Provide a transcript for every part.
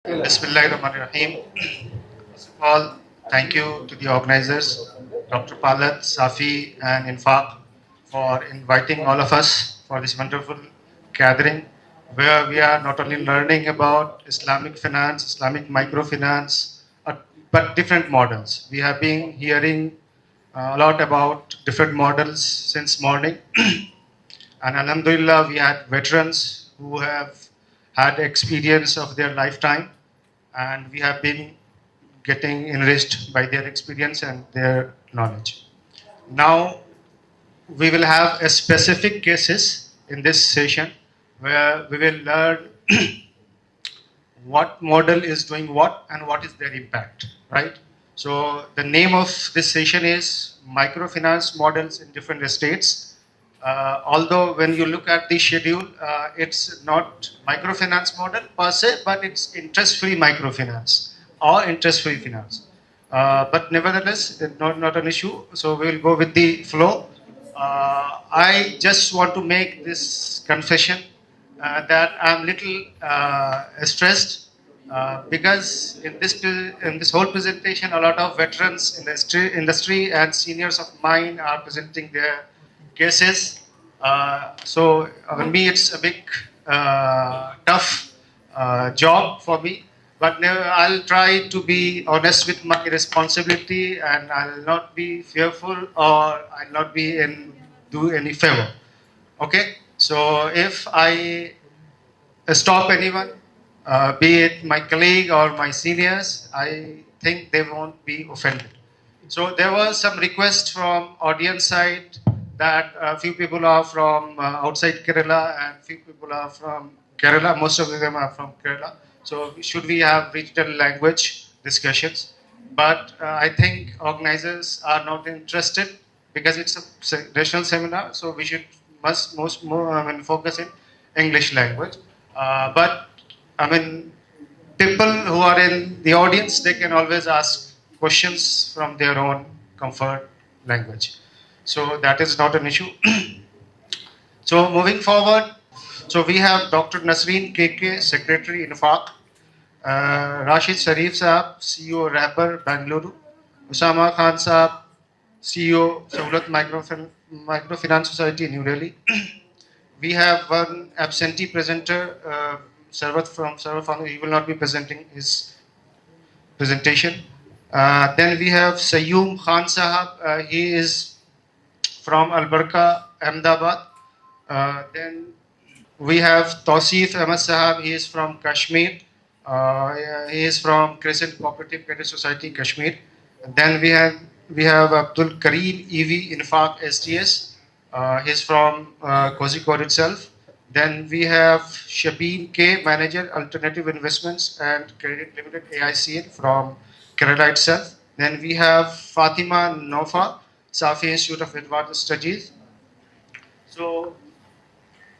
Bismillahirrahmanirrahim. First of all, thank you to the organizers, Dr. Palat, Safi, and INFACC for inviting all of us for this wonderful gathering where we are not only learning about Islamic finance, Islamic microfinance, but different models. We have been hearing a lot about different models since morning. And Alhamdulillah, we had veterans who have had experience of their lifetime, and we have been getting enriched by their experience and their knowledge. Now, we will have a specific cases in this session where we will learn what model is doing what and what is their impact, right? So the name of this session is microfinance models in different states. Although when you look at the schedule, it's not microfinance model per se, but it's interest-free microfinance or interest-free finance. But nevertheless, it's not an issue. So we will go with the flow. I just want to make this confession that I'm little stressed because in this whole presentation, a lot of veterans in the industry and seniors of mine are presenting their cases. So on me, it's a big tough job for me. But I'll try to be honest with my responsibility, and I'll not be fearful or I'll not be do any favor. Okay. So if I stop anyone, be it my colleague or my seniors, I think they won't be offended. So there was some request from audience side that a few people are from outside Kerala and few people are from Kerala. Most of them are from Kerala. So should we have regional language discussions? But I think organizers are not interested because it's a national seminar. So we should focus in English language. But I mean, people who are in the audience, they can always ask questions from their own comfort language. So that is not an issue. So moving forward, so we have Dr. Nasreen KK, Secretary INFACC, Rashid Sharif Saab, CEO Rapper, Bangalore, Usama Khan Saab, CEO Sahulat Microfinance Society, New Delhi. We have one absentee presenter, Sarvat from Sarvat. He will not be presenting his presentation. Then we have Sayyum Khan Sahab. He is from Albarka, Ahmedabad. Then we have Tausif Ahmed Sahab. He is from Kashmir. He is from Crescent Cooperative Credit Society, Kashmir. Then we have Abdul Kareem EV INFACC STS. He's from Kozhikode itself. Then we have Shabeen K, Manager Alternative Investments and Credit Limited AICL from Kerala itself. Then we have Fatima Nofa, Safi Institute of Advanced Studies. So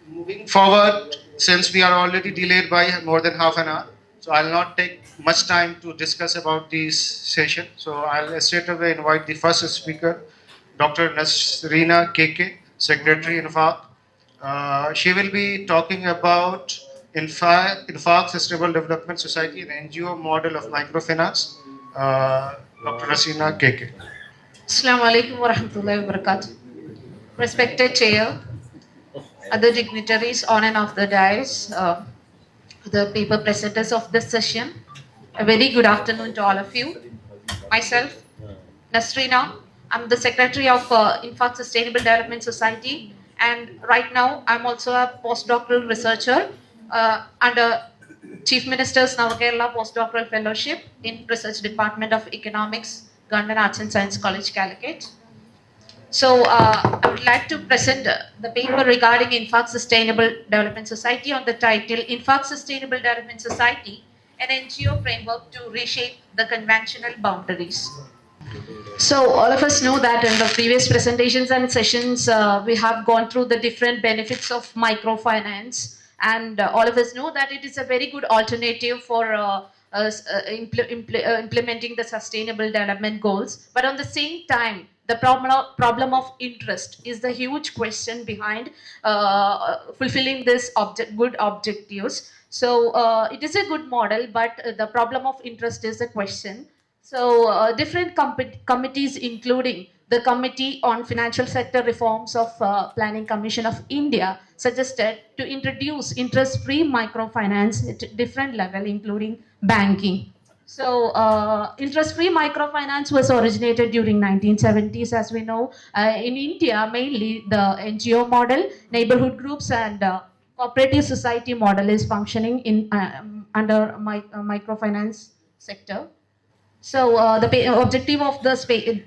moving forward, since we are already delayed by more than half an hour, so I'll not take much time to discuss about this session. So I'll straight away invite the first speaker, Dr. Nasreena KK, Secretary INFACC. She will be talking about INFACC Sustainable Development Society, an NGO model of microfinance. Dr. Nasreena KK. Assalamu alaikum wa rahmatullahi wa barakatuh. Respected Chair, other dignitaries on and off the dais, the paper presenters of this session, a very good afternoon to all of you. Myself, Nasreena, I'm the Secretary of INFACC Sustainable Development Society, and right now I'm also a postdoctoral researcher under Chief Minister's Navakerala Postdoctoral Fellowship in Research Department of Economics, Government Arts and Science College, Calicut. So I would like to present the paper regarding INFACC Sustainable Development Society on the title INFACC Sustainable Development Society, an NGO framework to reshape the conventional boundaries. So all of us know that in the previous presentations and sessions, we have gone through the different benefits of microfinance, and all of us know that it is a very good alternative for implementing the sustainable development goals. But on the same time, the problem of interest is the huge question behind fulfilling this good objectives. So it is a good model, but the problem of interest is a question. So different committees, including the Committee on Financial Sector Reforms of Planning Commission of India, suggested to introduce interest-free microfinance at different level, including banking. So, interest-free microfinance was originated during 1970s, as we know. In India, mainly the NGO model, neighborhood groups, and cooperative society model is functioning in under microfinance sector. So the objective of the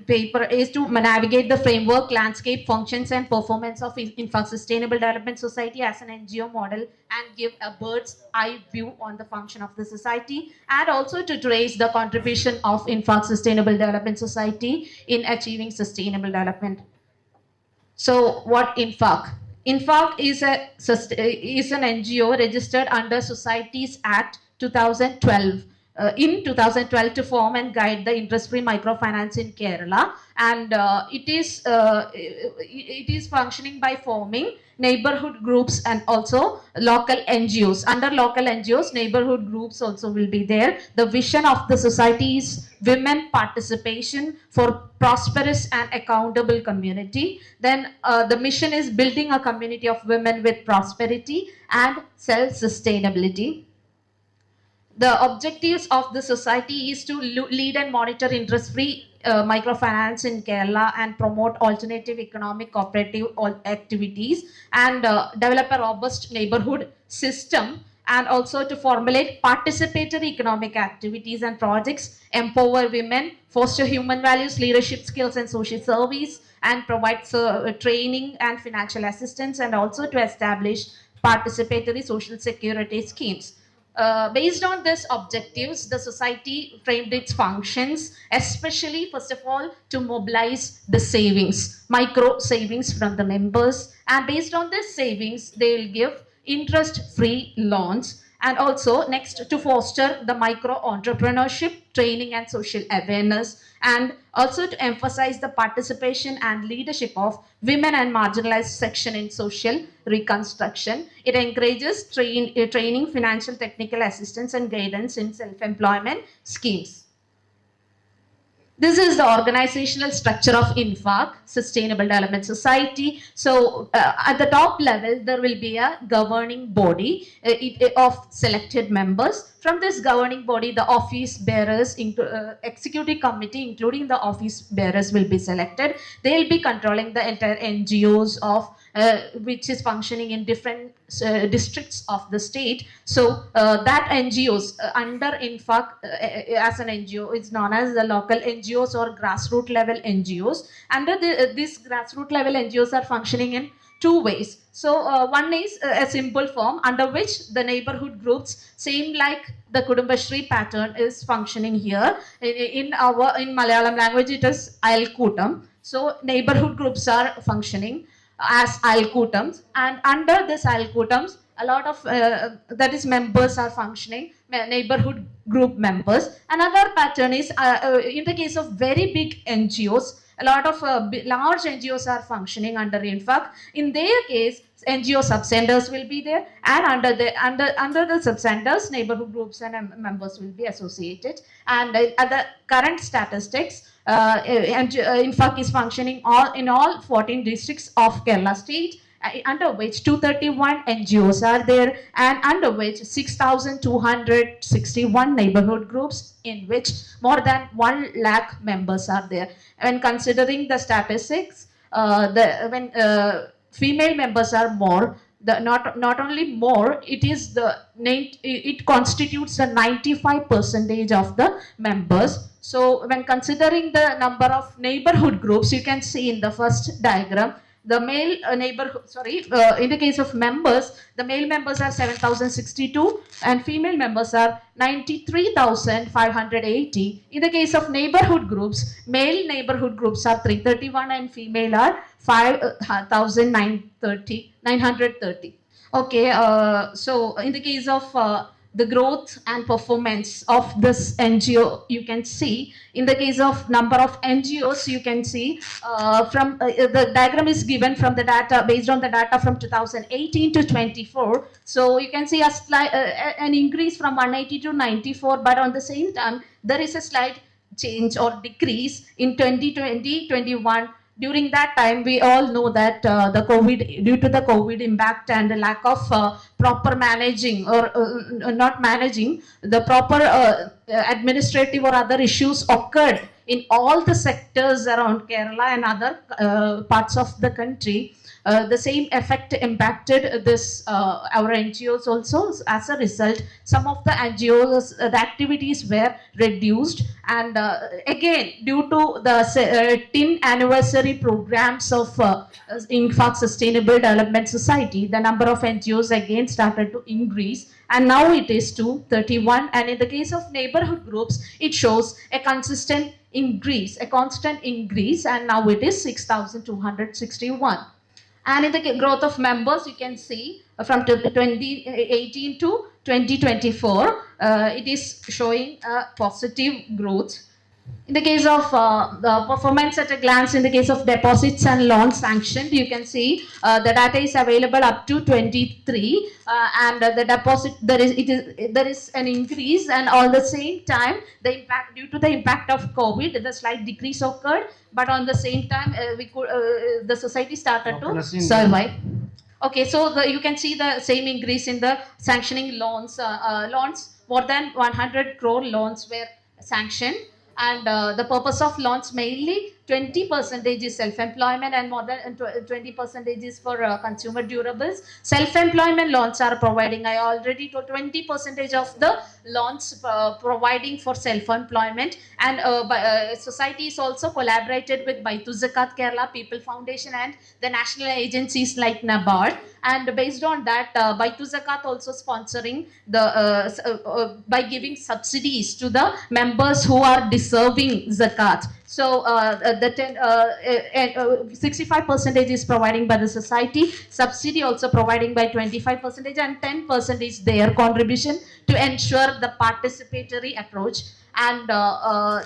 paper is to navigate the framework, landscape, functions, and performance of INFACC Sustainable Development Society as an NGO model, and give a bird's eye view on the function of the society, and also to trace the contribution of INFACC Sustainable Development Society in achieving sustainable development. So what INFACC? INFACC is an NGO registered under Societies Act 2012. In 2012 to form and guide the interest-free microfinance in Kerala, and it is functioning by forming neighborhood groups and also local NGOs. Under local NGOs, neighborhood groups also will be there. The vision of the society is women participation for prosperous and accountable community. Then the mission is building a community of women with prosperity and self-sustainability. The objectives of the society is to lead and monitor interest-free microfinance in Kerala and promote alternative economic cooperative activities, and develop a robust neighborhood system, and also to formulate participatory economic activities and projects, empower women, foster human values, leadership skills, and social service, and provide training and financial assistance, and also to establish participatory social security schemes. Based on these objectives, the society framed its functions, especially, first of all, to mobilize the savings, micro savings from the members. And based on this savings, they will give interest-free loans. And also, next, to foster the micro entrepreneurship, training, and social awareness. And also to emphasize the participation and leadership of women and marginalized section in social reconstruction. It encourages training, financial, technical assistance, and guidance in self-employment schemes. This is the organizational structure of INFACC, Sustainable Development Society. So at the top level, there will be a governing body of selected members. From this governing body, the office bearers, executive committee, including the office bearers, will be selected. They will be controlling the entire NGOs of which is functioning in different districts of the state. So that NGOs under INFACC as an NGO is known as the local NGOs or grassroots level NGOs. Under these grassroots level NGOs are functioning in two ways. So one is a simple form under which the neighborhood groups, same like the Kudumbashri pattern is functioning here. In Malayalam language it is Ayalkootam. So neighborhood groups are functioning as Ayalkootams, and under this Ayalkootams, a lot of that is members are functioning, neighborhood group members. Another pattern is in the case of very big NGOs, a lot of large NGOs are functioning under INFACC. In their case, NGO sub-centers will be there, and under the sub-centers, neighborhood groups and members will be associated. And at the current statistics, INFACC is functioning in all 14 districts of Kerala state, under which 231 NGOs are there, and under which 6,261 neighborhood groups, in which more than 1 lakh members are there. When considering the statistics, when female members are more, not only more, it constitutes the 95% of the members. So when considering the number of neighborhood groups, you can see in the first diagram, the male in the case of members, the male members are 7,062 and female members are 93,580. In the case of neighborhood groups, male neighborhood groups are 331 and female are 5,930. Okay, so in the case of the growth and performance of this NGO, you can see in the case of number of NGOs, you can see the diagram is given from the data based on the data from 2018 to 24. So you can see an increase from 180 to 94, but on the same time there is a slight change or decrease in 2020, 21. During that time, we all know that due to the COVID impact and the lack of proper managing or not managing, the proper administrative or other issues occurred in all the sectors around Kerala and other parts of the country. The same effect impacted our NGOs also. As a result, some of the NGOs, the activities were reduced, and again, due to the 10th anniversary programs of INFACC Sustainable Development Society, the number of NGOs again started to increase, and now it is to 31. And in the case of neighborhood groups, it shows a constant increase, and now it is 6,261. And in the growth of members, you can see from 2018 to 2024, it is showing a positive growth. In the case of the performance at a glance, in the case of deposits and loans sanctioned, you can see the data is available up to 23, and the deposit there is an increase, and all the same time the impact due to the impact of COVID, the slight decrease occurred, but on the same time the society started to survive. Okay, so you can see the same increase in the sanctioning loans. Loans, more than 100 crore loans were sanctioned, and the purpose of loans mainly 20% is self-employment, and more than 20% is for consumer durables. Self-employment loans are providing, I already told, 20% of the loans providing for self-employment, and society is also collaborated with Baitu Zakat Kerala, People Foundation, and the national agencies like NABARD. And based on that, Baitu Zakat also sponsoring by giving subsidies to the members who are deserving zakat. So the 65% is providing by the society, subsidy also providing by 25%, and 10% is their contribution to ensure the participatory approach. And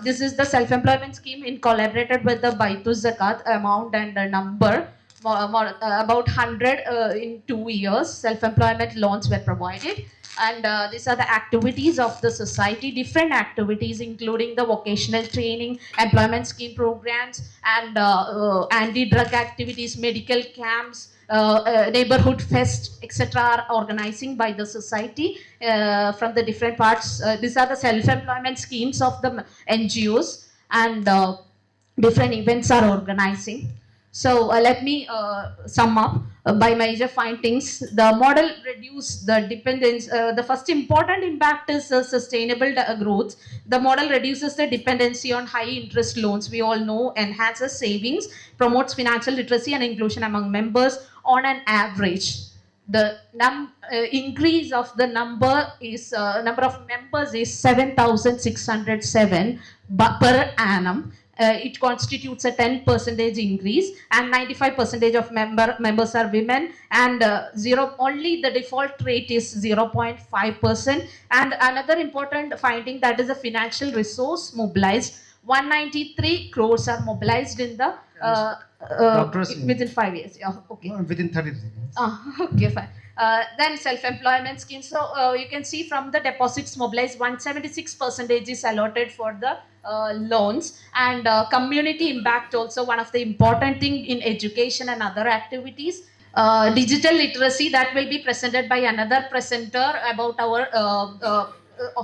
this is the self-employment scheme in collaborated with the Baitu Zakat amount and the number. About 100 in 2 years, self-employment loans were provided. And these are the activities of the society, different activities including the vocational training, employment scheme programs, and anti-drug activities, medical camps, neighborhood fest, etc. are organizing by the society from the different parts. These are the self-employment schemes of the NGOs, and different events are organizing. So let me sum up by major findings. The model reduced the dependence. The first important impact is sustainable growth. The model reduces the dependency on high interest loans. We all know, enhances savings, promotes financial literacy and inclusion among members on an average. The increase of the number of members is 7,607 per annum. It constitutes a 10% increase, and 95% of members are women, and only the default rate is 0.5%. And another important finding, that is the financial resource mobilized. 193 crores are mobilized in the within 5 years. Okay. Within 30 seconds. Okay, fine. Then self-employment scheme. So you can see from the deposits mobilized, 176% is allotted for the loans, and community impact also one of the important thing in education and other activities. Digital literacy, that will be presented by another presenter about our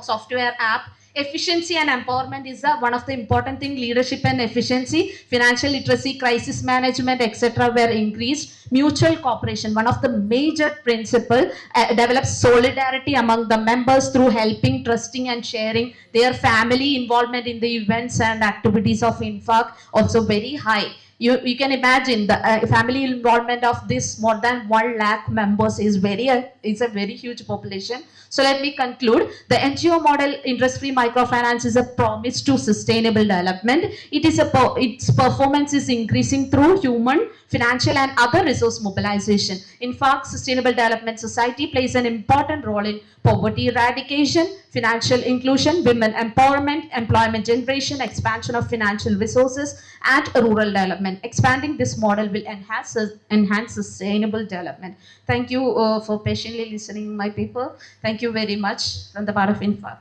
software app. Efficiency and empowerment is one of the important thing. Leadership and efficiency, financial literacy, crisis management, etc. were increased. Mutual cooperation, one of the major principle, develops solidarity among the members through helping, trusting and sharing. Their family involvement in the events and activities of INFACC also very high. You can imagine the family involvement of this more than 1 lakh members is a very huge population. So let me conclude. The NGO model interest-free microfinance is a promise to sustainable development. Its performance is increasing through human, financial, and other resource mobilization. In fact, Sustainable Development Society plays an important role in poverty eradication, financial inclusion, women empowerment, employment generation, expansion of financial resources, and rural development. Expanding this model will enhance sustainable development. Thank you for patiently listening to my paper. Thank you very much from the part of INFACC.